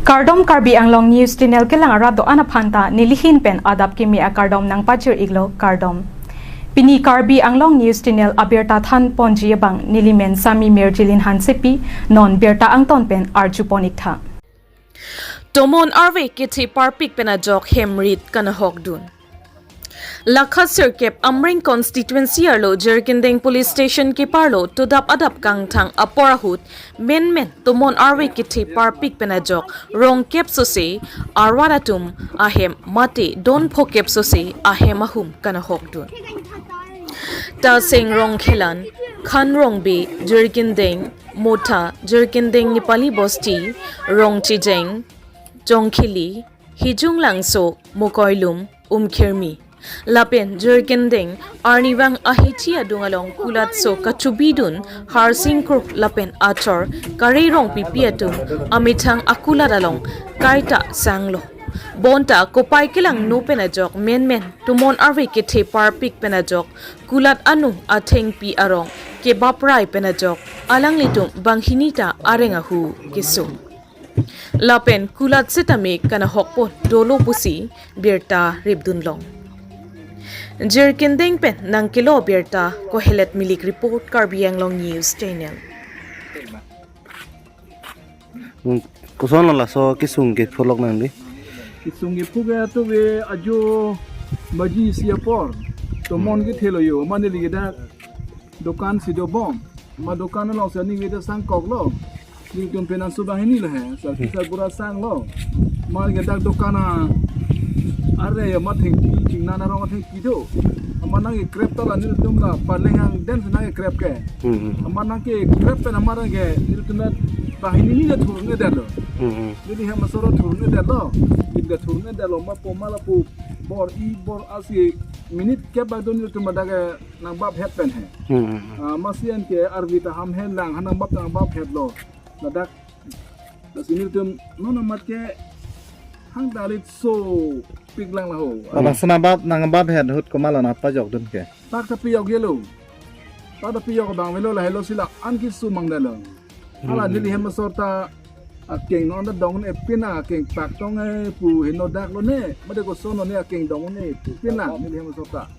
Kardom Karbi Anglong News Channel ke lang arado anaphanta nilihin pen adap kimi a Kardom nang pachir iglo Kardom. Pini Karbi Anglong News Channel abirta than ponji bang nilimen sami merjilin hansepi non birta angton pen arjuponik tha. Tomon arve Kethe Parpik pen Ajok hemrit kana hokdun. Lakha Sirkep Areng constituency arlo Jerkindeng police station ke parlo tudap adap kang thang aporahut men Tomon arve Kethe Parpik pen Ajok rong kep sose arwaratum ahem mate don phokep sose ahem ahum kana hokdun. Ta seng rong khelan khan rong be Jerkindeng motha Jerkindeng Nepali bosti rong chijeng jongkhili hijung langso mokoilum umkhirmi Lapen Jerkindeng Arniwang Ahitia Dungalong Kulat so Kachubidun Harsingkruk Lapen Achor Karirong Pipiatum Amitang Akuladalong Kaita Sanglo Bonta Kopay Kilang No Penajok Men Tumon Arve Kethe Parpik Penajok Kulat Anu Ateng Pi Arong Kebaprai Penajok Alang Litum Banghini Areng Ahu Keso Lapen Kulat Setame Kana Hokpo Dolo Pusi Birta Ribdunlong Jerkindeng pen nang kilo birta ko helet milik report Karbi Anglong News Channel. Kuson la so kisung ke folok nang di. Kisung ke puga to be ajo maji siapor. Tomon ke thelo yo mane ligeda dukan si do bom. Ma dukan lo sa ni geda sang kok lo. Ni tum penan Banghini la hai. Sa kisa pura sang lo. Ma geda dukana Areng ya mathing ki nana rong mathing ki do amana ke crep to anil tumla parlengang dance na ke crep ke amana ke crep pe amara ke il tumla Banghini ni da thurne dalo jadi ha masoro thurne dalo idga thurne dalo ma pomala pu bor asi minute ke badon il tumla daga nang bab happen hai masian ke arvita ham hen lang hanang bab nang bab het lo ladak sinil tum nona mat ke hang dalit so piglang laho. Abang senabab nangabab head hut komala na pajok dun ke. Tak tapi yok yelo. Tak tapi yok bang velo lah hello sila anki su mangdalo. Ala nili hem sorta akeng non da dong ne pina akeng pak tong e pu hino dak lo ne. Made ko sono ne akeng dong ne pina nili hem sorta.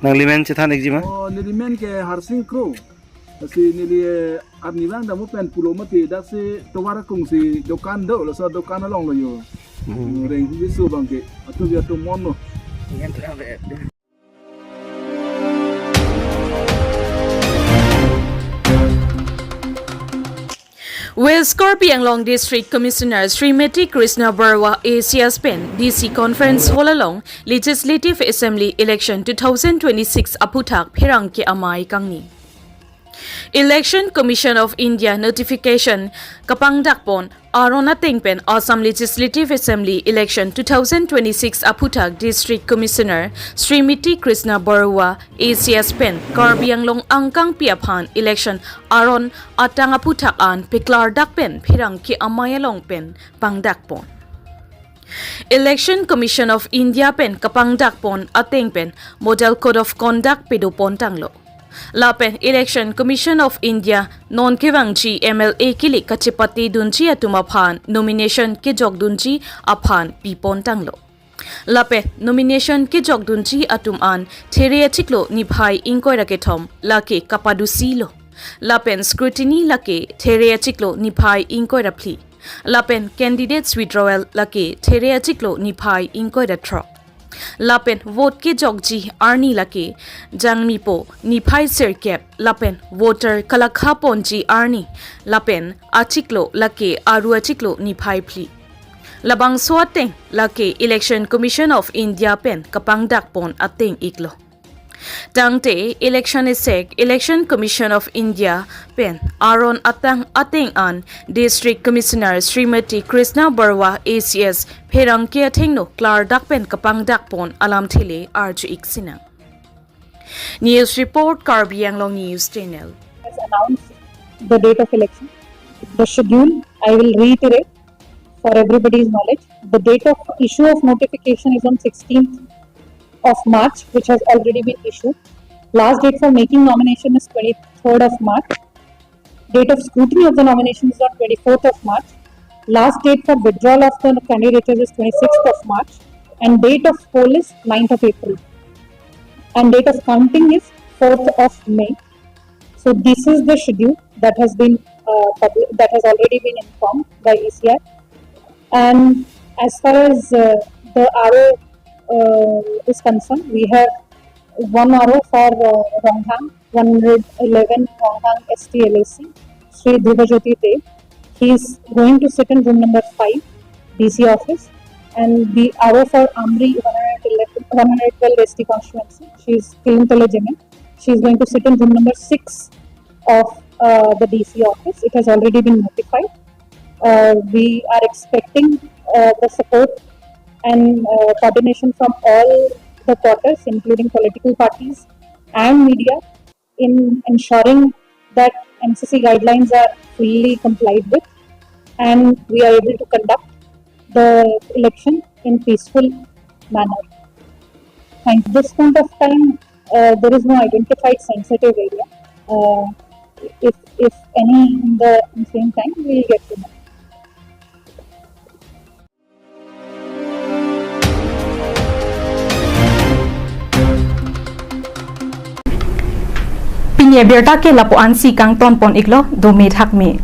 Nang limen cethan ekjima. Oh nili men ke harsing kro. Si nili arnilang da mo pen pulo mati dak si tawara kung si dokan do lo so dokan long lo yo. Reng di so bangke atau dia Tomon lo. West Karbi Anglong District Commissioner Srimati Krishna Barwa Asia Spen DC Conference Hall along Legislative Assembly Election 2026 Aputak Phirang ke amai kangni. Election Commission of India notification kapang dakpon arona tengpen Assam Legislative Assembly Election 2026 Aputak District Commissioner Srimati Krishna Barwa Asia Spen Karbi Anglong angkang piaphan election aron atang aputak an piklar dakpen phirang ki amayalong pen pangdakpon Election Commission of India pen kapang dakpon atengpen Model Code of Conduct pedopon tanglo Lapen Election Commission of India non kevangji MLA kili kachipati dunji atumaphan nomination ke jogdunji aphan pipon tanglo Lapen nomination ke jogdunji atuman theriatiklo niphai ingkoi rakethom lake kapadusilo Lapen scrutiny lake theriatiklo niphai ingkoi rapli Lapen candidates withdrawal lake theriatiklo niphai ingkoi ratro Lapen vote ke jogji arni lake jangmipo niphai sirkep lapen voter kalakha ponji arni lapen achiklo lake aru achiklo niphai pli labang swateng lake Election Commission of India pen kapang dakpon ateng iklo Tangte election isek Election Commission of India pen aron ateng an District Commissioner Srimati Krishna Barwa ACS Pherang ke athengno klar dakpen kapang dakpon alam thile arju iksina News report Karbi Anglong News Channel has announced the date of election. The schedule I will reiterate for everybody's knowledge. The date of issue of notification is on 16th of March, which has already been issued. Last date for making nomination is 23rd of March. Date of scrutiny of the nomination is on 24th of March. Last date for withdrawal of the candidates is 26th of March, and date of poll is 9th of April, and date of counting is 4th of May. So this is the schedule that has been that has already been informed by ECI. And as far as the RO is concerned, we have one RO for Ronghang, 111 Ronghang STLAC, Sri Dhubajyoti Dev. He is going to sit in room number 5, DC office. And the RO for Amri, 112 ST constituency, she is Kilintala Jemin. She is going to sit in room number 6 of the DC office. It has already been notified. We are expecting the support and coordination from all the quarters, including political parties and media, in ensuring that NCC guidelines are fully complied with, and we are able to conduct the election in peaceful manner. At this point of time, there is no identified sensitive area. If any in the same time, we will get to know. Pinya berta ke lapuan si kang ton pon iglo do me thak me.